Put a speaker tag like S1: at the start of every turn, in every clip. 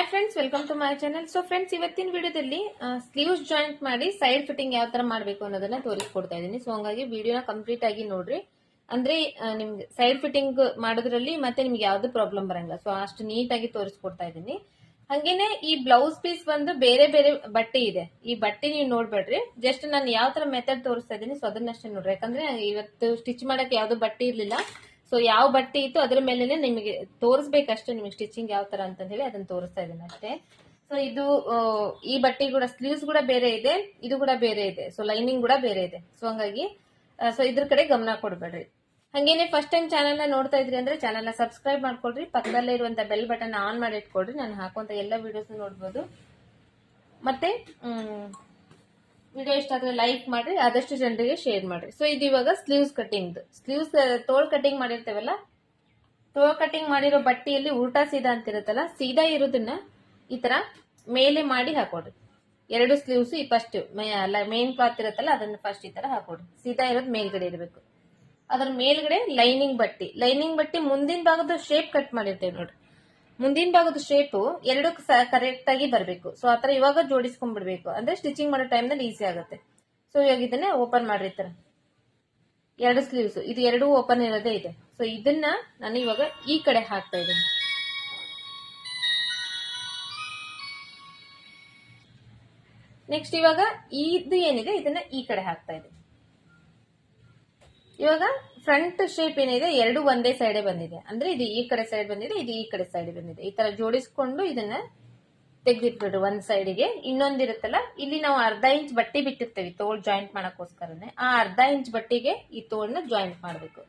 S1: Hi friends, welcome to my channel. So friends, ಇವತ್ತಿನ ವಿಡಿಯೋದಲ್ಲಿ sleeves joint ಮಾಡಿ side fitting ಯಾವ ತರ ಮಾಡಬೇಕು ಅನ್ನೋದನ್ನ ತೋರಿಸ್ಕೊಡ್ತಾ ಇದ್ದೀನಿ. ಸೊ ಹಂಗಾಗಿ ವಿಡಿಯೋನ ಕಂಪ್ಲೀಟ್ ಆಗಿ ನೋಡ್ರಿ. ಅಂದ್ರೆ ನಿಮ್ಗೆ ಸೈಡ್ ಫಿಟ್ಟಿಂಗ್ ಮಾಡೋದ್ರಲ್ಲಿ ಮತ್ತೆ ನಿಮ್ಗೆ ಯಾವ್ದು ಪ್ರಾಬ್ಲಮ್ ಬರಂಗಿಲ್ಲ. ಸೊ ಅಷ್ಟು ನೀಟ್ ಆಗಿ ತೋರಿಸ್ಕೊಡ್ತಾ ಇದ್ದೀನಿ. ಹಂಗೇನೆ ಈ ಬ್ಲೌಸ್ ಪೀಸ್ ಬಂದು ಬೇರೆ ಬೇರೆ ಬಟ್ಟೆ ಇದೆ. ಈ ಬಟ್ಟೆ ನೀವು ನೋಡ್ಬೇಡ್ರಿ, ಜಸ್ಟ್ ನಾನು ಯಾವ ತರ ಮೆಥಡ್ ತೋರಿಸ್ತಾ ಇದ್ದೀನಿ ಸೊ ಅದನ್ನಷ್ಟೇ ನೋಡ್ರಿ. ಯಾಕಂದ್ರೆ ಇವತ್ತು ಸ್ಟಿಚ್ ಮಾಡಕ್ ಯಾವ್ದು ಬಟ್ಟೆ ಇರ್ಲಿಲ್ಲ. ಸೊ ಯಾವ ಬಟ್ಟೆ ಇತ್ತು ಅದ್ರ ಮೇಲೆ ನಿಮಗೆ ತೋರಿಸ್ಬೇಕಷ್ಟೇ, ನಿಮಗೆ ಸ್ಟಿಚಿಂಗ್ ಯಾವ ತರ ಅಂತ ಹೇಳಿ ಅದನ್ನ ತೋರಿಸ್ತಾ ಇದ್ದೀನಿ ಅಷ್ಟೇ. ಸೊ ಇದು ಈ ಬಟ್ಟೆ ಕೂಡ ಸ್ಲೀವ್ಸ್ ಕೂಡ ಬೇರೆ ಇದೆ, ಇದು ಕೂಡ ಬೇರೆ ಇದೆ. ಸೊ ಲೈನಿಂಗ್ ಕೂಡ ಬೇರೆ ಇದೆ. ಸೊ ಹಂಗಾಗಿ ಸೊ ಇದ್ರ ಕಡೆ ಗಮನ ಕೊಡ್ಬೇಡ್ರಿ. ಹಂಗೇನೆ ಫಸ್ಟ್ ಟೈಮ್ ಚಾನಲ್ ನ ನೋಡ್ತಾ ಇದ್ರಿ ಅಂದ್ರೆ ಚಾನಲ್ ನ ಸಬ್ಸ್ಕ್ರೈಬ್ ಮಾಡ್ಕೊಳ್ರಿ, ಪಕ್ಕದಲ್ಲೇ ಇರುವಂತ ಬೆಲ್ ಬಟನ್ ಆನ್ ಮಾಡಿ ಇಟ್ಕೊಳ್ರಿ. ನಾನು ಹಾಕುವಂತ ಎಲ್ಲ ವಿಡಿಯೋಸ್ ನೋಡ್ಬೋದು. ಮತ್ತೆ ವಿಡಿಯೋ ಇಷ್ಟ ಆದ್ರೆ ಲೈಕ್ ಮಾಡ್ರಿ, ಆದಷ್ಟು ಜನರಿಗೆ ಶೇರ್ ಮಾಡ್ರಿ. ಸೊ ಇದು ಇವಾಗ ಸ್ಲೀವ್ಸ್ ಕಟಿಂಗ್, ಸ್ಲೀವ್ಸ್ ತೋಳ್ ಕಟಿಂಗ್ ಮಾಡಿರ್ತೇವಲ್ಲ, ತೋಳ್ ಕಟಿಂಗ್ ಮಾಡಿರೋ ಬಟ್ಟೆಯಲ್ಲಿ ಉಲ್ಟಾ ಸೀದಾ ಅಂತ ಇರುತ್ತಲ್ಲ, ಸೀದಾ ಇರೋದನ್ನ ಈ ತರ ಮೇಲೆ ಮಾಡಿ ಹಾಕೊಡ್ರಿ. ಎರಡು ಸ್ಲೀವ್ಸ್ ಈ ಫಸ್ಟ್ ಮೇನ್ ಕ್ಲಾತ್ ಇರುತ್ತಲ್ಲ ಅದನ್ನ ಫಸ್ಟ್ ಈ ತರ ಹಾಕೊಡ್ರಿ. ಸೀದಾ ಇರೋದು ಮೇಲ್ಗಡೆ ಇರಬೇಕು. ಅದ್ರ ಮೇಲ್ಗಡೆ ಲೈನಿಂಗ್ ಬಟ್ಟೆ ಮುಂದಿನ ಭಾಗದ ಶೇಪ್ ಕಟ್ ಮಾಡಿರ್ತೇವೆ ನೋಡ್ರಿ. ಮುಂದಿನ ಭಾಗದ ಶೇಪ್ ಎರಡು ಕರೆಕ್ಟ್ ಆಗಿ ಬರಬೇಕು. ಸೊ ಆತರ ಇವಾಗ ಜೋಡಿಸ್ಕೊಂಡ್ಬಿಡ್ಬೇಕು, ಅಂದ್ರೆ ಸ್ಟಿಚಿಂಗ್ ಮಾಡೋ ಟೈಮ್ ನಲ್ಲಿ ಈಸಿ ಆಗುತ್ತೆ. ಸೊ ಇವಾಗ ಇದನ್ನ ಓಪನ್ ಮಾಡಿರ್ತಾರ, ಎರಡು ಸ್ಲೀವ್ಸ್ ಇದು ಎರಡು ಓಪನ್ ಇರೋದೇ ಇದೆ. ಸೊ ಇದನ್ನ ನಾನು ಇವಾಗ ಈ ಕಡೆ ಹಾಕ್ತಾ ಇದ್ದೀನಿ. ನೆಕ್ಸ್ಟ್ ಇವಾಗ ಇದು ಏನಿದೆ ಇದನ್ನ ಈ ಕಡೆ ಹಾಕ್ತಾ ಇದ್ದೀನಿ. ಇವಾಗ ಫ್ರಂಟ್ ಶೇಪ್ ಏನಿದೆ ಎರಡು ಒಂದೇ ಸೈಡ್ ಬಂದಿದೆ, ಅಂದ್ರೆ ಇದು ಈ ಕಡೆ ಸೈಡ್ ಬಂದಿದೆ, ಇದು ಈ ಕಡೆ ಸೈಡ್ ಬಂದಿದೆ. ಈ ತರ ಜೋಡಿಸ್ಕೊಂಡು ಇದನ್ನ ತೆಗೆದಿಟ್ಬಿಡ್ರಿ ಒಂದ್ ಸೈಡ್ಗೆ. ಇನ್ನೊಂದಿರುತ್ತಲ್ಲ, ಇಲ್ಲಿ ನಾವು ಅರ್ಧ ಇಂಚ್ ಬಟ್ಟೆ ಬಿಟ್ಟಿರ್ತೇವೆ ತೋಳ್ ಜಾಯಿಂಟ್ ಮಾಡಕ್ಕೋಸ್ಕರನೇ. ಆ ಅರ್ಧ ಇಂಚ್ ಬಟ್ಟೆಗೆ ಈ ತೋಳ್ನ ಜಾಯಿಂಟ್ ಮಾಡಬೇಕು.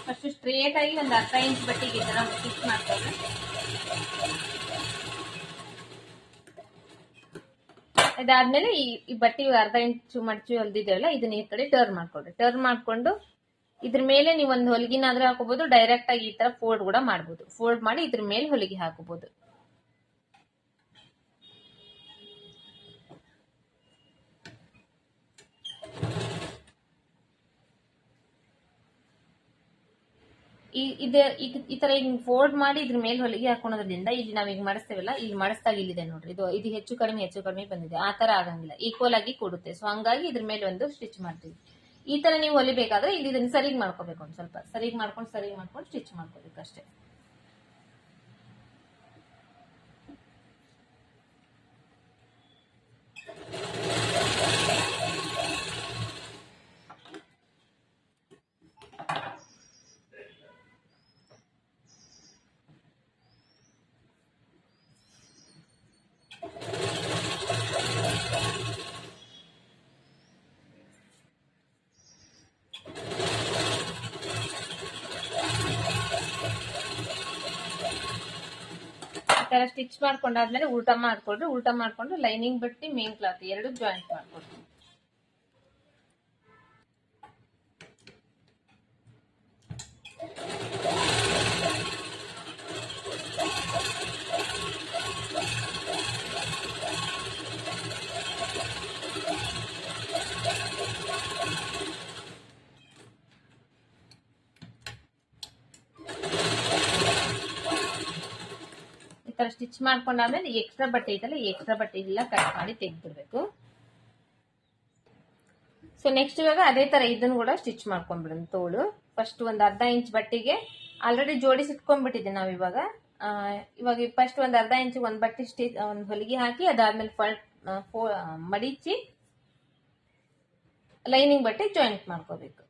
S1: ಫಸ್ಟ್ ಸ್ಟ್ರೇಟ್ ಆಗಿ ಒಂದು ಅರ್ಧ ಇಂಚ್ ಬಟ್ಟೆಗೆ ಈ ತರ ಸ್ಟಿಚ್ ಮಾಡ್ತಾರೆ. ಅದಾದ್ಮೇಲೆ ಈ ಬಟ್ಟೆ ಅರ್ಧ ಇಂಚು ಮಡಚಿ ಹೊಲ್ದಿದ್ದೇವಲ್ಲ ಇದನ್ನ ಈ ಕಡೆ ಟರ್ನ್ ಮಾಡ್ಕೊಳ್ರಿ. ಟರ್ನ್ ಮಾಡ್ಕೊಂಡು ಇದ್ರ ಮೇಲೆ ನೀವು ಒಂದು ಹೊಲಿಗೆನಾದ್ರೂ ಹಾಕೋಬಹುದು, ಡೈರೆಕ್ಟ್ ಆಗಿ ಈ ತರ ಫೋಲ್ಡ್ ಕೂಡ ಮಾಡಬಹುದು. ಫೋಲ್ಡ್ ಮಾಡಿ ಇದ್ರ ಮೇಲೆ ಹೊಲಿಗೆ ಹಾಕೋಬಹುದು. ಈ ತರ ಈಗ ಫೋಲ್ಡ್ ಮಾಡಿ ಇದ್ರ ಮೇಲೆ ಹೊಲಿಗೆ ಹಾಕೋದ್ರಿಂದ ಇಲ್ಲಿ ನಾವ್ ಈಗ ಮಾಡಿಸ್ತೇವಲ್ಲ, ಈಗ ಮಾಡಿಸ್ದಾಗ ಇಲ್ಲಿದೆ ನೋಡ್ರಿ, ಇದು ಹೆಚ್ಚು ಕಡಿಮೆ ಬಂದಿದೆ. ಆ ತರ ಆಗಂಗಿಲ್ಲ, ಈಕ್ವಲ್ ಆಗಿ ಕೊಡುತ್ತೆ. ಸೊ ಹಂಗಾಗಿ ಇದ್ರ ಮೇಲೆ ಒಂದು ಸ್ಟಿಚ್ ಮಾಡ್ತೀವಿ. ಈ ತರ ನೀವು ಹೊಲಿಬೇಕಾದ್ರೆ ಇಲ್ಲಿ ಇದನ್ನ ಸರಿಗ್ ಮಾಡ್ಕೋಬೇಕು. ಒಂದ್ ಸ್ವಲ್ಪ ಸರಿಗ್ ಮಾಡ್ಕೊಂಡು ಸ್ಟಿಚ್ ಮಾಡ್ಕೋಬೇಕು ಅಷ್ಟೇ. ತರ ಸ್ಟಿಚ್ ಮಾಡ್ಕೊಂಡಾದ್ಮೇಲೆ ಉಲ್ಟಾ ಮಾಡ್ಕೊಂಡು ಲೈನಿಂಗ್ ಬಟ್ಟಿ ಮೇನ್ ಕ್ಲಾತ್ ಎರಡು ಜಾಯಿಂಟ್ ಮಾಡ್ಕೊಡ್ರಿ. ಈ ತರ ಸ್ಟಿಚ್ ಮಾಡ್ಕೊಂಡಾದ್ಮೇಲೆ ಎಕ್ಸ್ಟ್ರಾ ಬಟ್ಟೆ ಐತಲ್ಲ, ಈ ಎಕ್ಸ್ಟ್ರಾ ಬಟ್ಟೆ ಎಲ್ಲ ಕಟ್ ಮಾಡಿ ತೆಗೆದ್ಬಿಡ್ಬೇಕು. ಸೊ ನೆಕ್ಸ್ಟ್ ಇವಾಗ ಅದೇ ತರ ಇದನ್ನು ಕೂಡ ಸ್ಟಿಚ್ ಮಾಡ್ಕೊಂಡ್ಬಿಡೋಣ. ತೋಳು ಫಸ್ಟ್ ಒಂದ್ ಅರ್ಧ ಇಂಚ್ ಬಟ್ಟೆಗೆ ಆಲ್ರೆಡಿ ಜೋಡಿಸಿ ಇಟ್ಕೊಂಡ್ಬಿಟ್ಟಿದ್ದೆ ನಾವು. ಇವಾಗ ಫಸ್ಟ್ ಒಂದ್ ಅರ್ಧ ಇಂಚ್ ಒಂದ್ ಬಟ್ಟೆ ಒಂದ್ ಹೊಲಿಗೆ ಹಾಕಿ ಅದಾದ್ಮೇಲೆ ಮಡಿಚಿ ಲೈನಿಂಗ್ ಬಟ್ಟೆ ಜಾಯಿಂಟ್ ಮಾಡ್ಕೋಬೇಕು.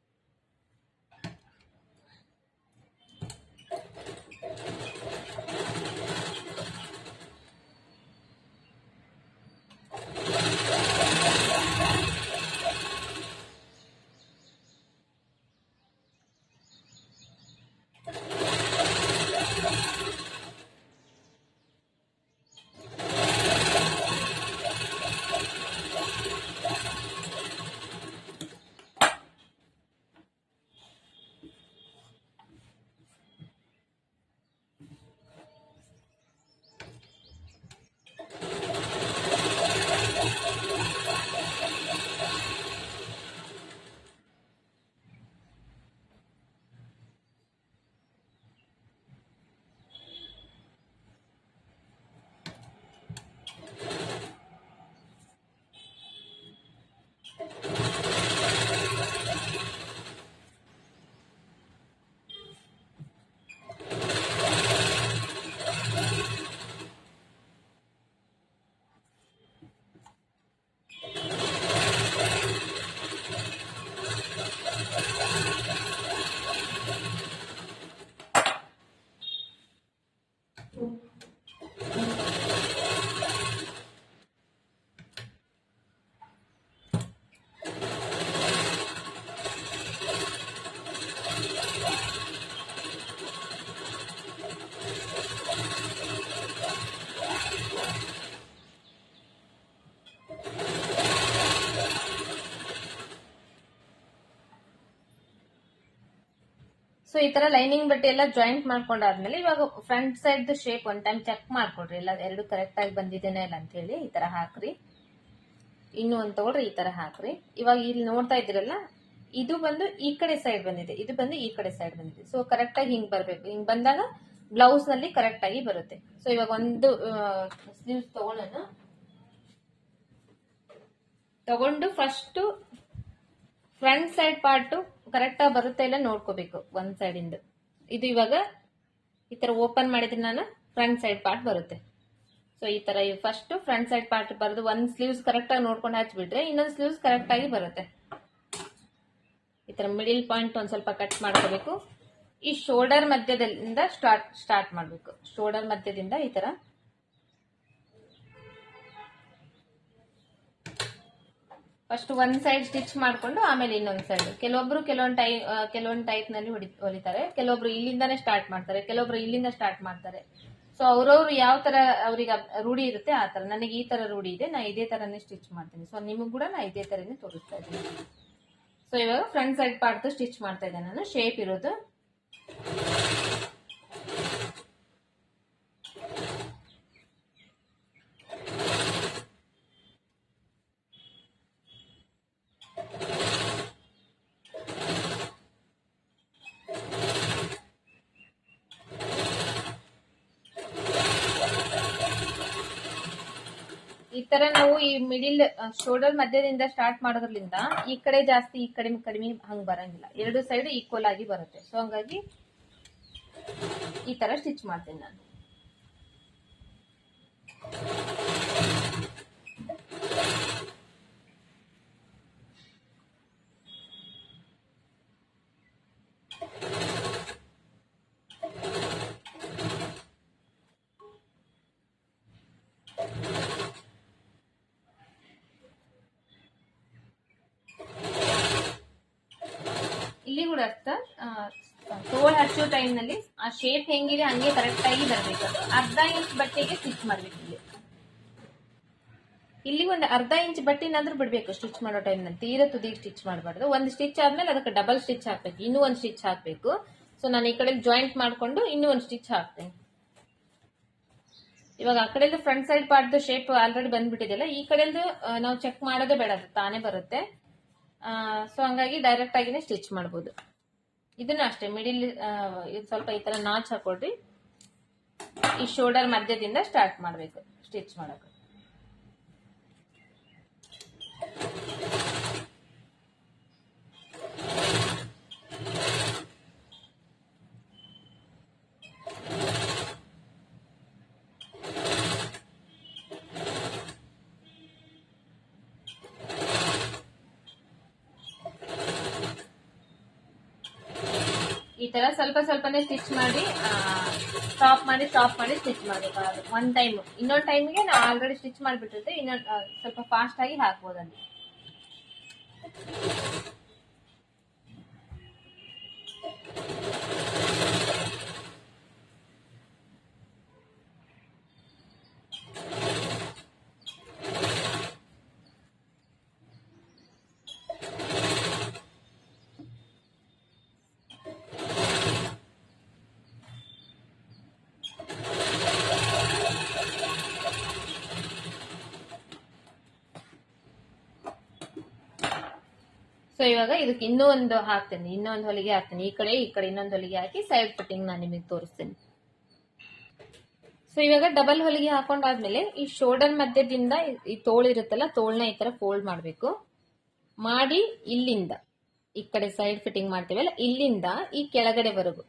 S1: ಸೊ ಈ ತರ ಲೈನಿಂಗ್ ಬಟ್ಟೆ ಎಲ್ಲ ಜಾಯಿಂಟ್ ಮಾಡ್ಕೊಂಡಾದ್ಮೇಲೆ ಇವಾಗ front side shape one time check ಮಾಡ್ಕೊಡ್ರಿ, ಎಲ್ಲ ಎರಡು ಕರೆಕ್ಟ್ ಆಗಿ ಬಂದಿದ್ದೇನೆ ಇಲ್ಲ ಅಂತ ಹೇಳಿ. ಈ ತರ ಹಾಕ್ರಿ, ಇನ್ನೂ ಒಂದ್ ತಗೊಳ್ರಿ, ಈ ತರ ಹಾಕ್ರಿ. ಇವಾಗ ಇಲ್ಲಿ ನೋಡ್ತಾ ಇದ್ದೀರಲ್ಲ, ಇದು ಬಂದು ಈ ಕಡೆ ಸೈಡ್ ಬಂದಿದೆ, ಇದು ಬಂದು ಈ ಕಡೆ ಸೈಡ್ ಬಂದಿದೆ. ಸೊ ಕರೆಕ್ಟ್ ಆಗಿ ಹಿಂಗ್ ಬರ್ಬೇಕು. ಹಿಂಗ್ ಬಂದಾಗ ಬ್ಲೌಸ್ ನಲ್ಲಿ ಕರೆಕ್ಟ್ ಆಗಿ ಬರುತ್ತೆ. ಸೊ ಇವಾಗ ಒಂದು ಸ್ಲೀವ್ಸ್ ತಗೊಂಡು first front side part correct ಆಗಿ ಬರುತ್ತೆ ಇಲ್ಲ ನೋಡ್ಕೋಬೇಕು ಒಂದ್ ಸೈಡ್ ಇಂದ. ಇದು ಇವಾಗ ಈ ತರ ಓಪನ್ ಮಾಡಿದ್ರೆ ನಾನು ಫ್ರಂಟ್ ಸೈಡ್ ಪಾರ್ಟ್ ಬರುತ್ತೆ. ಸೊ ಈ ತರ ಫಸ್ಟ್ ಫ್ರಂಟ್ ಸೈಡ್ ಪಾರ್ಟ್ ಬರೆದು ಒಂದ್ ಸ್ಲೀವ್ಸ್ ಕರೆಕ್ಟ್ ಆಗಿ ನೋಡ್ಕೊಂಡು ಹಚ್ಬಿಟ್ರೆ ಇನ್ನೊಂದು ಸ್ಲೀವ್ಸ್ ಕರೆಕ್ಟ್ ಆಗಿ ಬರುತ್ತೆ. ಈ ತರ ಮಿಡಿಲ್ ಪಾಯಿಂಟ್ ಒಂದ್ ಸ್ವಲ್ಪ ಕಟ್ ಮಾಡ್ಕೋಬೇಕು. ಈ ಶೋಲ್ಡರ್ ಮಧ್ಯದಿಂದ ಸ್ಟಾರ್ಟ್ ಮಾಡ್ಬೇಕು. ಶೋಲ್ಡರ್ ಮಧ್ಯದಿಂದ ಈ ತರ ಫಸ್ಟ್ ಒಂದ್ ಸೈಡ್ ಸ್ಟಿಚ್ ಮಾಡ್ಕೊಂಡು ಆಮೇಲೆ ಇನ್ನೊಂದ್ ಸೈಡ್. ಕೆಲವೊಬ್ರು ಕೆಲವೊಂದ್ ಟೈಪ್ ನಲ್ಲಿ ಹೊಲಿತಾರೆ, ಕೆಲವೊಬ್ರು ಇಲ್ಲಿಂದಾನೇ ಸ್ಟಾರ್ಟ್ ಮಾಡ್ತಾರೆ, ಕೆಲವೊಬ್ರು ಇಲ್ಲಿಂದ ಸ್ಟಾರ್ಟ್ ಮಾಡ್ತಾರೆ. ಸೊ ಅವ್ರವ್ರು ಯಾವ ತರ ಅವ್ರಿಗೆ ರೂಢಿ ಇರುತ್ತೆ ಆ ತರ. ನನಗೆ ಈ ತರ ರೂಢಿ ಇದೆ, ನಾ ಇದೇ ತರನೇ ಸ್ಟಿಚ್ ಮಾಡ್ತೀನಿ. ಸೊ ನಿಮಗ್ ಕೂಡ ನಾ ಇದೇ ತರನೇ ತೋರಿಸ್ತಾ ಇದ್ದೀನಿ. ಸೊ ಇವಾಗ ಫ್ರಂಟ್ ಸೈಡ್ ಪಾರ್ಟ್ ಸ್ಟಿಚ್ ಮಾಡ್ತಾ ಇದ್ದೇನೆ ನಾನು, ಶೇಪ್ ಇರೋದು. ಈ ತರ ನಾವು ಈ ಮಿಡಿಲ್ ಶೋಲ್ಡರ್ ಮಧ್ಯದಿಂದ ಸ್ಟಾರ್ಟ್ ಮಾಡೋದ್ರಿಂದ ಈ ಕಡೆ ಜಾಸ್ತಿ ಈ ಕಡೆ ಕಡಿಮೆ ಹಂಗ್ ಬರಂಗಿಲ್ಲ, ಎರಡು ಸೈಡ್ ಈಕ್ವಲ್ ಆಗಿ ಬರುತ್ತೆ. ಸೊ ಹಂಗಾಗಿ ಈ ತರ ಸ್ಟಿಚ್ ಮಾಡ್ತೀನಿ ನಾನು. ಇಲ್ಲಿ ಕೂಡ ತೋಳ್ ಹಚ್ಚೋ ಟೈಮ್ ನಲ್ಲಿ ಆ ಶೇಪ್ ಹೆಂಗಿದೆ ಹಂಗೆ ಕರೆಕ್ಟ್ ಆಗಿ ಬರ್ಬೇಕು. ಅರ್ಧ ಇಂಚ್ ಬಟ್ಟೆಗೆ ಸ್ಟಿಚ್ ಮಾಡ್ಬೇಕು. ಇಲ್ಲಿ ಒಂದು ಅರ್ಧ ಇಂಚ್ ಬಟ್ಟೆನಾದ್ರೂ ಬಿಡ್ಬೇಕು ಸ್ಟಿಚ್ ಮಾಡೋ ಟೈಮ್ ನಲ್ಲಿ, ತೀರಾ ತುದಿಗೆ ಸ್ಟಿಚ್ ಮಾಡಬಾರ್ದು. ಒಂದು ಸ್ಟಿಚ್ ಆದ್ಮೇಲೆ ಅದಕ್ಕೆ ಡಬಲ್ ಸ್ಟಿಚ್ ಹಾಕ್ಬೇಕು, ಇನ್ನೂ ಒಂದು ಸ್ಟಿಚ್ ಹಾಕ್ಬೇಕು. ಸೊ ನಾನು ಈ ಕಡೆ ಜಾಯಿಂಟ್ ಮಾಡ್ಕೊಂಡು ಇನ್ನೂ ಒಂದು ಸ್ಟಿಚ್ ಹಾಕ್ತೇನೆ. ಇವಾಗ ಆ ಕಡೆದು front side part shape already ಬಂದ್ಬಿಟ್ಟಿದೆಯಲ್ಲ, ಈ ಕಡೆದು ನಾವು ಚೆಕ್ ಮಾಡೋದೇ ಬೇಡ, ಅದು ತಾನೇ ಬರುತ್ತೆ. ಸೊ ಹಂಗಾಗಿ ಡೈರೆಕ್ಟ್ ಆಗಿನೇ ಸ್ಟಿಚ್ ಮಾಡ್ಬೋದು. ಇದನ್ನ ಅಷ್ಟೇ ಮಿಡಿಲ್ ಇದು ಸ್ವಲ್ಪ ಈ ತರ ನಾಚ್ ಹಾಕೊಡ್ರಿ. ಈ ಶೋಲ್ಡರ್ ಮಧ್ಯದಿಂದ ಸ್ಟಾರ್ಟ್ ಮಾಡ್ಬೇಕು ಸ್ಟಿಚ್ ಮಾಡಕ್ಕೆ. ಈ ತರ ಸ್ವಲ್ಪ ಸ್ವಲ್ಪನೇ ಸ್ಟಿಚ್ ಮಾಡಿ ಸ್ಟಾಪ್ ಮಾಡಿ ಸ್ಟಿಚ್ ಮಾಡಬೇಕಾದ್ರೆ ಒಂದ್ ಟೈಮ್. ಇನ್ನೊಂದು ಟೈಮ್ಗೆ ನಾವು ಆಲ್ರೆಡಿ ಸ್ಟಿಚ್ ಮಾಡಿಬಿಟ್ಟಿರುತ್ತೆ, ಇನ್ನೊಂದು ಸ್ವಲ್ಪ ಫಾಸ್ಟ್ ಆಗಿ ಹಾಕ್ಬೋದಲ್ಲಿ. ಸೊ ಇವಾಗ ಇದಕ್ಕೆ ಇನ್ನೂ ಒಂದು ಹಾಕ್ತೇನೆ, ಇನ್ನೊಂದು ಹೊಲಿಗೆ ಹಾಕ್ತೇನೆ. ಈ ಕಡೆ ಇನ್ನೊಂದು ಹೊಲಿಗೆ ಹಾಕಿ ಸೈಡ್ ಫಿಟ್ಟಿಂಗ್ ನಾನು ನಿಮಗೆ ತೋರಿಸ್ತೇನೆ. ಸೊ ಇವಾಗ ಡಬಲ್ ಹೊಲಿಗೆ ಹಾಕೊಂಡಾದ್ಮೇಲೆ ಈ ಶೋಲ್ಡರ್ ಮಧ್ಯದಿಂದ ಈ ತೋಳಿರುತ್ತಲ್ಲ, ತೋಳ್ನ ಈ ತರ ಫೋಲ್ಡ್ ಮಾಡ್ಬೇಕು. ಮಾಡಿ ಇಲ್ಲಿಂದ ಈ ಕಡೆ ಸೈಡ್ ಫಿಟ್ಟಿಂಗ್ ಮಾಡ್ತೀವಲ್ಲ, ಇಲ್ಲಿಂದ ಈ ಕೆಳಗಡೆವರೆಗೂ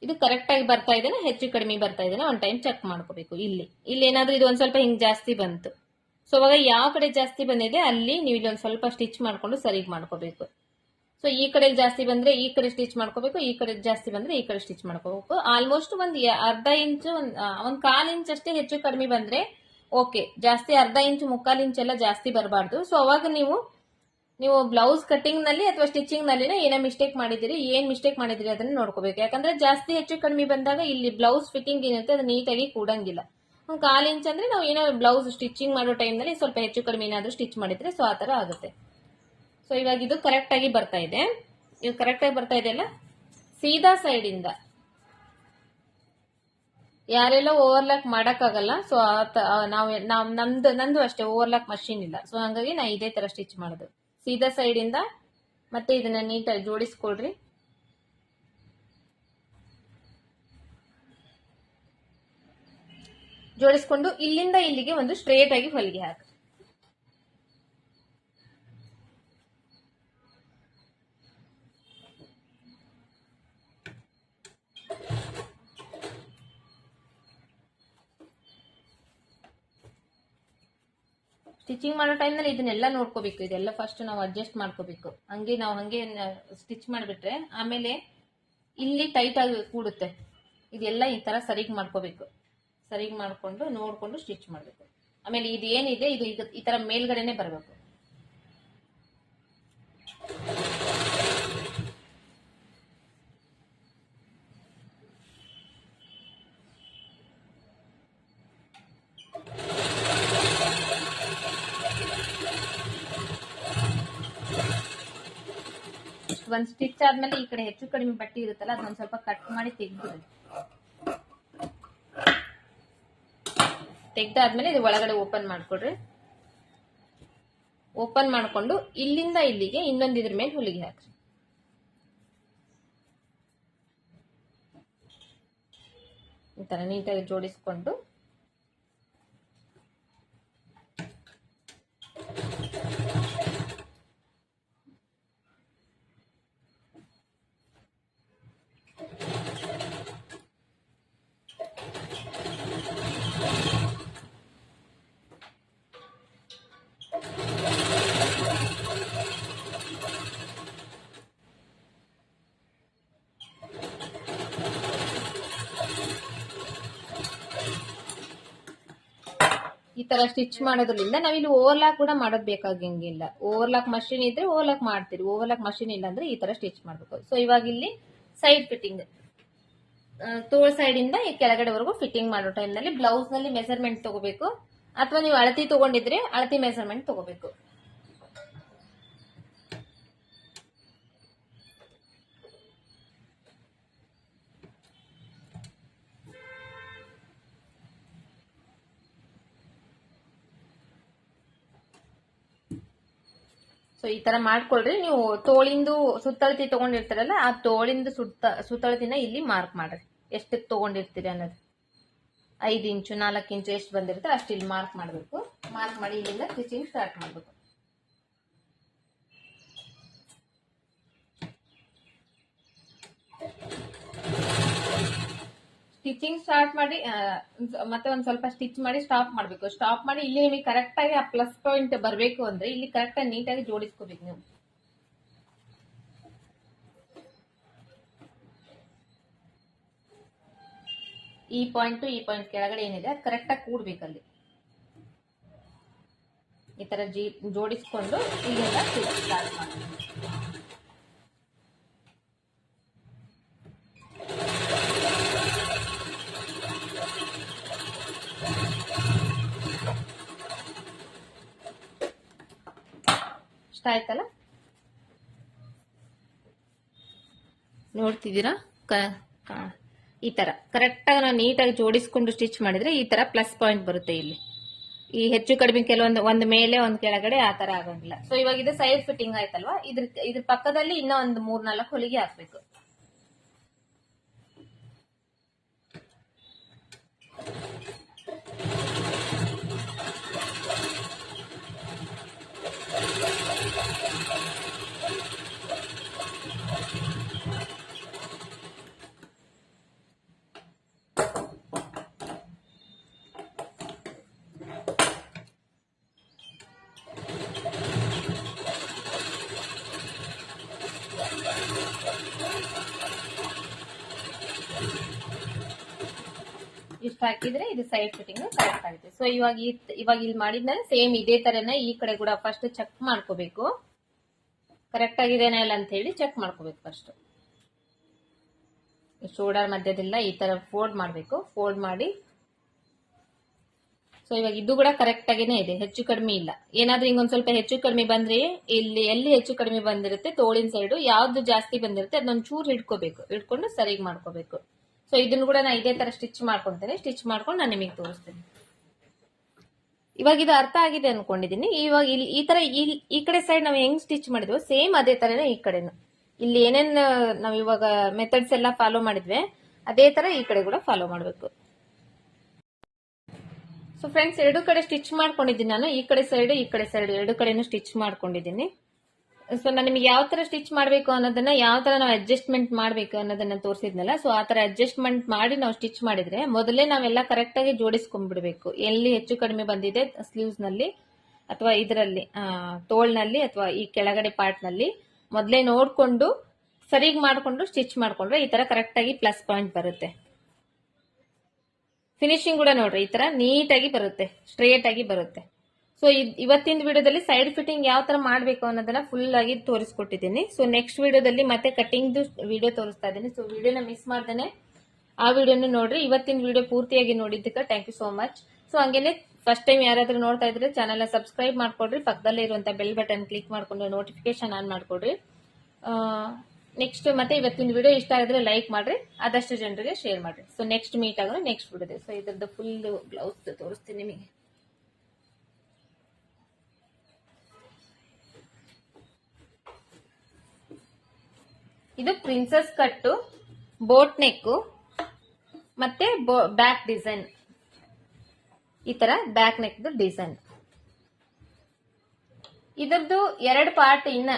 S1: ಇದು ಕರೆಕ್ಟ್ ಆಗಿ ಬರ್ತಾ ಇದೆನಾ, ಹೆಚ್ಚು ಕಡಿಮೆ ಬರ್ತಾ ಇದೆನಾ ಒಂದ್ ಟೈಮ್ ಚೆಕ್ ಮಾಡ್ಕೋಬೇಕು. ಇಲ್ಲಿ ಏನಾದ್ರೂ ಇದು ಒಂದ್ ಸ್ವಲ್ಪ ಹಿಂಗ್ ಜಾಸ್ತಿ ಬಂತು, ಸೊ ಅವಾಗ ಯಾವ ಕಡೆ ಜಾಸ್ತಿ ಬಂದಿದೆ ಅಲ್ಲಿ ನೀವು ಇಲ್ಲೊಂದು ಸ್ವಲ್ಪ ಸ್ಟಿಚ್ ಮಾಡ್ಕೊಂಡು ಸರಿ ಮಾಡ್ಕೋಬೇಕು. ಸೊ ಈ ಕಡೆ ಜಾಸ್ತಿ ಬಂದ್ರೆ ಈ ಕಡೆ ಸ್ಟಿಚ್ ಮಾಡ್ಕೋಬೇಕು, ಈ ಕಡೆ ಜಾಸ್ತಿ ಬಂದ್ರೆ ಈ ಕಡೆ ಸ್ಟಿಚ್ ಮಾಡ್ಕೋಬೇಕು. ಆಲ್ಮೋಸ್ಟ್ ಒಂದು ಅರ್ಧ ಇಂಚು ಒಂದ್ 1/4 ಇಂಚ್ ಅಷ್ಟೇ ಹೆಚ್ಚು ಕಡಿಮೆ ಬಂದ್ರೆ ಓಕೆ. ಜಾಸ್ತಿ ಅರ್ಧ ಇಂಚು 3/4 ಇಂಚ್ ಎಲ್ಲ ಜಾಸ್ತಿ ಬರಬಾರ್ದು. ಸೊ ಅವಾಗ ನೀವು ಬ್ಲೌಸ್ ಕಟಿಂಗ್ ನಲ್ಲಿ ಅಥವಾ ಸ್ಟಿಚಿಂಗ್ ನಲ್ಲಿ ಏನೇ ಮಿಸ್ಟೇಕ್ ಮಾಡಿದಿರಿ, ಏನ್ ಮಿಸ್ಟೇಕ್ ಮಾಡಿದಿರಿ ಅದನ್ನ ನೋಡ್ಕೋಬೇಕು. ಯಾಕಂದ್ರೆ ಜಾಸ್ತಿ ಹೆಚ್ಚು ಕಡಿಮೆ ಬಂದಾಗ ಇಲ್ಲಿ ಬ್ಲೌಸ್ ಫಿಟ್ಟಿಂಗ್ ಏನಿರುತ್ತೆ ಅದು ನೀಟಾಗಿ ಕೂಡಂಗಿಲ್ಲ. 1/4 ಇಂಚ್ ಅಂದ್ರೆ ನಾವು ಏನೋ ಬ್ಲೌಸ್ ಸ್ಟಿಚಿಂಗ್ ಮಾಡೋ ಟೈಮ್ ನಲ್ಲಿ ಸ್ವಲ್ಪ ಹೆಚ್ಚು ಕಡಿಮೆ ಏನಾದ್ರೂ ಸ್ಟಿಚ್ ಮಾಡಿದ್ರೆ ಸೊ ಆತರ ಆಗುತ್ತೆ. ಸೊ ಇವಾಗ ಇದು ಕರೆಕ್ಟ್ ಆಗಿ ಬರ್ತಾ ಇದೆ. ಇದು ಕರೆಕ್ಟ್ ಆಗಿ ಬರ್ತಾ ಇದೆಯಲ್ಲ, ಸೀದಾ ಸೈಡ್ ಇಂದ ಯಾರೆಲ್ಲ ಓವರ್ಲಾಕ್ ಮಾಡಕ್ಕಾಗಲ್ಲ, ಸೊ ನಂದು ಅಷ್ಟೇ ಓವರ್ಲಾಕ್ ಮಷೀನ್ ಇಲ್ಲ, ಸೊ ಹಂಗಾಗಿ ನಾ ಇದೇ ತರ ಸ್ಟಿಚ್ ಮಾಡೋದು. ಸೀದಾ ಸೈಡ್ ಇಂದ ಮತ್ತೆ ಇದನ್ನ ನೀಟಾಗಿ ಜೋಡಿಸ್ಕೊಳ್ರಿ. ಜೋಡಿಸ್ಕೊಂಡು ಇಲ್ಲಿಂದ ಇಲ್ಲಿಗೆ ಒಂದು ಸ್ಟ್ರೇಟ್ ಆಗಿ ಹೊಲಿಗೆ ಹಾಕಿ. ಸ್ಟಿಚಿಂಗ್ ಮಾಡೋ ಟೈಮ್ನಲ್ಲಿ ಇದನ್ನೆಲ್ಲ ನೋಡ್ಕೋಬೇಕು. ಇದೆಲ್ಲ ಫಸ್ಟ್ ನಾವು ಅಡ್ಜಸ್ಟ್ ಮಾಡ್ಕೋಬೇಕು. ನಾವು ಹಂಗೆ ಸ್ಟಿಚ್ ಮಾಡಿಬಿಟ್ರೆ ಆಮೇಲೆ ಇಲ್ಲಿ ಟೈಟ್ ಆಗಿ ಕೂಡುತ್ತೆ. ಇದೆಲ್ಲ ಈ ತರ ಸರಿಗೆ ಮಾಡ್ಕೋಬೇಕು. ಸರಿಗೆ ಮಾಡ್ಕೊಂಡು ನೋಡ್ಕೊಂಡು ಸ್ಟಿಚ್ ಮಾಡಬೇಕು. ಆಮೇಲೆ ಇದು ಏನಿದೆ ಇದು ಈ ತರ ಮೇಲ್ಗಡೆನೆ ಬರಬೇಕು. ಒಂದ್ ಸ್ಟಿಚ್ ಆದ್ಮೇಲೆ ಈ ಕಡೆ ಹೆಚ್ಚು ಕಡಿಮೆ ಬಟ್ಟೆ ಇರುತ್ತಲ್ಲ ಅದನ್ನ ಸ್ವಲ್ಪ ಕಟ್ ಮಾಡಿ ತೆಗ್ದ್ಬಿಡಿ. ತೆಗ್ದಾದ್ಮೇಲೆ ಇದು ಒಳಗಡೆ ಓಪನ್ ಮಾಡ್ಕೊಡ್ರಿ. ಓಪನ್ ಮಾಡ್ಕೊಂಡು ಇಲ್ಲಿಂದ ಇಲ್ಲಿಗೆ ಇನ್ನೊಂದು ಇದ್ರ ಮೇಲೆ ಹೊಲಿಗೆ ಹಾಕ್ರಿ. ಈ ತರ ನೀಟಾಗಿ ಜೋಡಿಸ್ಕೊಂಡು ಈ ತರ ಸ್ಟಿಚ್ ಮಾಡೋದ್ರಿಂದ ನಾವಿಲ್ಲಿ ಓವರ್ಲಾಕ್ ಕೂಡ ಮಾಡೋದ್ ಬೇಕಾಗಂಗಿಲ್ಲ. ಓವರ್ಲಾಕ್ ಮಷಿನ್ ಇದ್ರೆ ಓವರ್ಲಾಕ್ ಮಾಡ್ತೀರಿ, ಓವರ್ಲಾಕ್ ಮಷಿನ್ ಇಲ್ಲ ಅಂದ್ರೆ ಈ ತರ ಸ್ಟಿಚ್ ಮಾಡ್ಬೇಕು. ಸೊ ಇವಾಗ ಇಲ್ಲಿ ಸೈಡ್ ಫಿಟ್ಟಿಂಗ್, ತೋಳ್ ಸೈಡ್ ಇಂದ ಈ ಕೆಳಗಡೆವರೆಗೂ ಫಿಟ್ಟಿಂಗ್ ಮಾಡೋ ಟೈಮ್ ನಲ್ಲಿ ಬ್ಲೌಸ್ ನಲ್ಲಿ ಮೆಸರ್ಮೆಂಟ್ ತಗೋಬೇಕು, ಅಥವಾ ನೀವು ಅಳತಿ ತಗೊಂಡಿದ್ರೆ ಅಳತಿ ಮೆಸರ್ಮೆಂಟ್ ತಗೋಬೇಕು. ಸೊ ಈ ತರ ಮಾಡ್ಕೊಳ್ರಿ. ನೀವು ತೋಳಿಂದು ಸುತ್ತಳತಿ ತಗೊಂಡಿರ್ತಾರಲ್ಲ ಆ ತೋಳಿಂದು ಸುತ್ತಳತಿನ ಇಲ್ಲಿ ಮಾರ್ಕ್ ಮಾಡ್ರಿ, ಎಷ್ಟಕ್ಕೆ ತಗೊಂಡಿರ್ತೀರಿ ಅನ್ನೋದು. 5 ಇಂಚು 4 ಇಂಚು ಎಷ್ಟು ಬಂದಿರುತ್ತೆ ಅಷ್ಟು ಇಲ್ಲಿ ಮಾರ್ಕ್ ಮಾಡಬೇಕು. ಮಾರ್ಕ್ ಮಾಡಿ ಇಲ್ಲಿಂದ ಸ್ಟಿಚಿಂಗ್ ಸ್ಟಾರ್ಟ್ ಮಾಡಬೇಕು. ಸ್ಟಿಚಿಂಗ್ ಸ್ಟಾರ್ಟ್ ಮಾಡಿ ಮತ್ತೆ ಒಂದ್ ಸ್ವಲ್ಪ ಸ್ಟಿಚ್ ಮಾಡಿ ಸ್ಟಾಪ್ ಮಾಡ್ಬೇಕು. ಸ್ಟಾಪ್ ಮಾಡಿ ಇಲ್ಲಿ ನಿಮಗೆ ಕರೆಕ್ಟ್ ಆಗಿ ಆ ಪ್ಲಸ್ ಪಾಯಿಂಟ್ ಬರಬೇಕು ಅಂದ್ರೆ ಇಲ್ಲಿ ಕರೆಕ್ಟ್ ಆಗಿ ನೀಟಾಗಿ ಜೋಡಿಸ್ಕೋಬೇಕು. ನೀವು ಈ ಪಾಯಿಂಟ್ ಕೆಳಗಡೆ ಏನಿದೆ ಅದು ಕರೆಕ್ಟ್ ಆಗಿ ಕೂಡ್ಬೇಕಲ್ಲಿ. ಈ ತರ ಜೋಡಿಸ್ಕೊಂಡು ಇಲ್ಲಿಂದ ಸ್ಟಾರ್ಟ್ ಮಾಡಬೇಕು. ಇಷ್ಟ ಆಯ್ತಲ್ಲ, ನೋಡ್ತಿದ್ದೀರಾ? ಈ ತರ ಕರೆಕ್ಟ್ ಆಗಿ ನಾವು ನೀಟಾಗಿ ಜೋಡಿಸ್ಕೊಂಡು ಸ್ಟಿಚ್ ಮಾಡಿದ್ರೆ ಈ ತರ ಪ್ಲಸ್ ಪಾಯಿಂಟ್ ಬರುತ್ತೆ. ಇಲ್ಲಿ ಈ ಹೆಚ್ಚು ಕಡಿಮೆ ಒಂದ್ ಮೇಲೆ ಒಂದ್ ಕೆಳಗಡೆ ಆ ತರ ಆಗಂಗಿಲ್ಲ. ಸೊ ಇವಾಗ ಇದು ಸೈಡ್ ಫಿಟ್ಟಿಂಗ್ ಆಯ್ತಲ್ವಾ, ಇದ್ರ ಪಕ್ಕದಲ್ಲಿ ಇನ್ನೂ ಒಂದು 3-4 ಹೊಲಿಗೆ ಹಾಕ್ಬೇಕು. ಇಷ್ಟು ಹಾಕಿದ್ರೆ ಇದು ಸೈಡ್ ಫಿಟ್ಟಿಂಗ್ ಕರೆಕ್ಟ್ ಆಗುತ್ತೆ. ಸೊ ಇವಾಗ ಇಲ್ಲಿ ಮಾಡಿದ್ಮೇಲೆ ಸೇಮ್ ಇದೇ ತರನೇ ಈ ಕಡೆ ಕೂಡ ಫಸ್ಟ್ ಚೆಕ್ ಮಾಡ್ಕೋಬೇಕು, ಕರೆಕ್ಟ್ ಆಗಿದೆನಾ ಇಲ್ಲ ಅಂತ ಹೇಳಿ ಚೆಕ್ ಮಾಡ್ಕೋಬೇಕು. ಫಸ್ಟ್ ಶೋಲ್ಡರ್ ಮಧ್ಯದೆಲ್ಲ ಈ ತರ ಫೋಲ್ಡ್ ಮಾಡಬೇಕು. ಫೋಲ್ಡ್ ಮಾಡಿ ಸೊ ಇವಾಗ ಇದು ಕೂಡ ಕರೆಕ್ಟ್ ಆಗೇನೆ ಇದೆ, ಹೆಚ್ಚು ಕಡಿಮೆ ಇಲ್ಲ. ಏನಾದ್ರೂ ಹಿಂಗೊಂದ್ ಸ್ವಲ್ಪ ಹೆಚ್ಚು ಕಡಿಮೆ ಬಂದ್ರೆ ಇಲ್ಲಿ ಎಲ್ಲಿ ಹೆಚ್ಚು ಕಡಿಮೆ ಬಂದಿರುತ್ತೆ ತೋಳಿನ ಸೈಡು ಯಾವ್ದು ಜಾಸ್ತಿ ಬಂದಿರುತ್ತೆ ಅದನ್ನೊಂದ್ ಚೂರು ಹಿಡ್ಕೋಬೇಕು, ಹಿಡ್ಕೊಂಡು ಸರಿಗ್ ಮಾಡ್ಕೋಬೇಕು. ಸೊ ಇದನ್ನು ಕೂಡ ನಾನು ಇದೇ ತರ ಸ್ಟಿಚ್ ಮಾಡ್ಕೊಂತೇನೆ. ಸ್ಟಿಚ್ ಮಾಡ್ಕೊಂಡು ನಾನು ನಿಮಗೆ ತೋರಿಸ್ತೇನೆ. ಇವಾಗ ಇದು ಅರ್ಥ ಆಗಿದೆ ಅನ್ಕೊಂಡಿದೀನಿ. ಇವಾಗ ಇಲ್ಲಿ ಈ ತರ ಈ ಕಡೆ ಸೈಡ್ ನಾವು ಹೆಂಗ್ ಸ್ಟಿಚ್ ಮಾಡಿದ್ವೋ ಸೇಮ್ ಅದೇ ತರನೇ ಈ ಕಡೆನು. ಇಲ್ಲಿ ಏನೇನ್ ನಾವ್ ಇವಾಗ ಮೆಥಡ್ಸ್ ಎಲ್ಲ ಫಾಲೋ ಮಾಡಿದ್ವಿ ಅದೇ ತರ ಈ ಕಡೆ ಕೂಡ ಫಾಲೋ ಮಾಡ್ಬೇಕು. ಸೊ ಫ್ರೆಂಡ್ಸ್, ಎರಡು ಕಡೆ ಸ್ಟಿಚ್ ಮಾಡ್ಕೊಂಡಿದ್ದೀನಿ ನಾನು. ಈ ಕಡೆ ಸೈಡ್ ಎರಡು ಕಡೆನೂ ಸ್ಟಿಚ್ ಮಾಡ್ಕೊಂಡಿದ್ದೀನಿ. ಸೊ ನಾನು ನಿಮ್ಗೆ ಯಾವ ತರ ಸ್ಟಿಚ್ ಮಾಡಬೇಕು ಅನ್ನೋದನ್ನ, ಯಾವ ತರ ನಾವು ಅಡ್ಜಸ್ಟ್ಮೆಂಟ್ ಮಾಡಬೇಕು ಅನ್ನೋದನ್ನ ತೋರಿಸಿದ್ನಲ್ಲ. ಸೊ ಆ ತರ ಅಡ್ಜಸ್ಟ್ಮೆಂಟ್ ಮಾಡಿ ನಾವು ಸ್ಟಿಚ್ ಮಾಡಿದ್ರೆ ಮೊದಲೇ ನಾವೆಲ್ಲ ಕರೆಕ್ಟ್ ಆಗಿ ಜೋಡಿಸ್ಕೊಂಡ್ಬಿಡ್ಬೇಕು. ಎಲ್ಲಿ ಹೆಚ್ಚು ಕಡಿಮೆ ಬಂದಿದೆ ಸ್ಲೀವ್ಸ್ ನಲ್ಲಿ ಅಥವಾ ಇದರಲ್ಲಿ ತೋಳ್ನಲ್ಲಿ ಅಥವಾ ಈ ಕೆಳಗಡೆ ಪಾರ್ಟ್ ನಲ್ಲಿ ಮೊದಲೇ ನೋಡ್ಕೊಂಡು ಸರಿಗ್ ಮಾಡ್ಕೊಂಡು ಸ್ಟಿಚ್ ಮಾಡ್ಕೊಂಡ್ರೆ ಈ ತರ ಕರೆಕ್ಟ್ ಆಗಿ ಪ್ಲಸ್ ಪಾಯಿಂಟ್ ಬರುತ್ತೆ. ಫಿನಿಶಿಂಗ್ ಕೂಡ ನೋಡ್ರಿ ಈ ತರ ನೀಟಾಗಿ ಬರುತ್ತೆ, ಸ್ಟ್ರೇಟ್ ಆಗಿ ಬರುತ್ತೆ. ಸೊ ಇವತ್ತಿನ ವಿಡಿಯೋದಲ್ಲಿ ಸೈಡ್ ಫಿಟ್ಟಿಂಗ್ ಯಾವ ತರ ಮಾಡಬೇಕು ಅನ್ನೋದನ್ನ ಫುಲ್ ಆಗಿ ತೋರಿಸ್ಕೊಟ್ಟಿದ್ದೀನಿ. ಸೊ ನೆಕ್ಸ್ಟ್ ವಿಡಿಯೋದಲ್ಲಿ ಮತ್ತೆ ಕಟಿಂಗ್ ವಿಡಿಯೋ ತೋರಿಸ್ತಾ ಇದ್ದೀನಿ. ಸೊ ವಿಡಿಯೋನ ಮಿಸ್ ಮಾಡ್ದೇನೆ ಆ ವಿಡಿಯೋನ ನೋಡ್ರಿ. ಇವತ್ತಿನ ವಿಡಿಯೋ ಪೂರ್ತಿಯಾಗಿ ನೋಡಿದ್ದಕ್ಕೆ thank you so much. So ಹಂಗೇನೆ ಫಸ್ಟ್ ಟೈಮ್ ಯಾರಾದ್ರೂ ನೋಡ್ತಾ ಇದ್ರೆ ಚಾನಲ್ ಸಬ್ಸ್ಕ್ರೈಬ್ ಮಾಡ್ಕೊಡ್ರಿ, ಪಕ್ಕದಲ್ಲೇ ಇರುವಂತ ಬೆಲ್ ಬಟನ್ ಕ್ಲಿಕ್ ಮಾಡ್ಕೊಂಡು ನೋಟಿಫಿಕೇಶನ್ ಆನ್ ಮಾಡ್ಕೊಡ್ರಿ. ನೆಕ್ಸ್ಟ್ ಮತ್ತೆ ಇವತ್ತಿನ ವಿಡಿಯೋ ಇಷ್ಟ ಆಗಿದ್ರೆ ಲೈಕ್ ಮಾಡ್ರಿ, ಆದಷ್ಟು ಜನರಿಗೆ ಶೇರ್ ಮಾಡ್ರಿ. ಸೊ ನೆಕ್ಸ್ಟ್ ಮೀಟ್ ಆಗೋಣ ನೆಕ್ಸ್ಟ್ ವಿಡಿಯೋದೆ. ಸೊ ಇದ್ರದ್ದು ಫುಲ್ ಬ್ಲೌಸ್ ತೋರಿಸ್ತೀನಿ ನಿಮಗೆ. ಇದು ಪ್ರಿನ್ಸಸ್ ಕಟ್ಟು, ಬೋಟ್ ನೆಕ್ ಮತ್ತೆ ಬ್ಯಾಕ್ ಡಿಸೈನ್. ಈ ತರ ಬ್ಯಾಕ್ ನೆಕ್ ಡಿಸೈನ್. ಇದರದ್ದು ಎರಡು ಪಾರ್ಟ್, ಇನ್ನ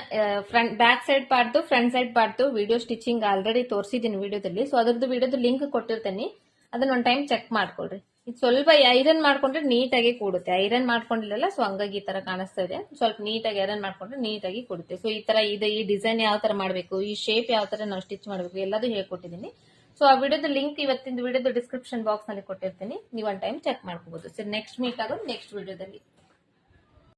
S1: front back side part, front side part video stitching already ತೋರಿಸಿದ್ದೀನಿ ವಿಡಿಯೋದಲ್ಲಿ. ಸೊ ಅದರದ್ದು ವಿಡಿಯೋದ ಲಿಂಕ್ ಕೊಟ್ಟಿರ್ತೇನೆ, ಅದನ್ನ ಒಂದ್ ಟೈಮ್ ಚೆಕ್ ಮಾಡ್ಕೊಳ್ರಿ. ಇದು ಸ್ವಲ್ಪ ಐರನ್ ಮಾಡ್ಕೊಂಡ್ರೆ ನೀಟಾಗಿ ಕೂಡುತ್ತೆ. ಐರನ್ ಮಾಡ್ಕೊಂಡಿಲ್ಲಲ್ಲ, ಸೊ ಹಂಗಾಗಿ ಈ ತರ ಕಾಣಿಸ್ತಾ ಇದೆ. ಸ್ವಲ್ಪ ನೀಟಾಗಿ ಐರನ್ ಮಾಡ್ಕೊಂಡ್ರೆ ನೀಟಾಗಿ ಕೂಡುತ್ತೆ. ಸೊ ಈ ತರ ಈ ಡಿಸೈನ್ ಯಾವ ತರ ಮಾಡಬೇಕು, ಈ ಶೇಪ್ ಯಾವ ತರ ನಾವು ಸ್ಟಿಚ್ ಮಾಡಬೇಕು ಎಲ್ಲದೂ ಹೇಳ್ಕೊಟ್ಟಿದ್ದೀನಿ. ಸೊ ಆ ವಿಡಿಯೋದ ಲಿಂಕ್ ಇವತ್ತಿನ ವಿಡಿಯೋದ ಡಿಸ್ಕ್ರಿಪ್ಷನ್ ಬಾಕ್ಸ್ ನಲ್ಲಿ ಕೊಟ್ಟಿರ್ತೀನಿ, ನೀವು ಒಂದ್ ಟೈಮ್ ಚೆಕ್ ಮಾಡ್ಕೋಬಹುದು. ಸೊ ನೆಕ್ಸ್ಟ್ ಮೀಟ್ ಆಗೋದು ನೆಕ್ಸ್ಟ್ ವಿಡಿಯೋದಲ್ಲಿ.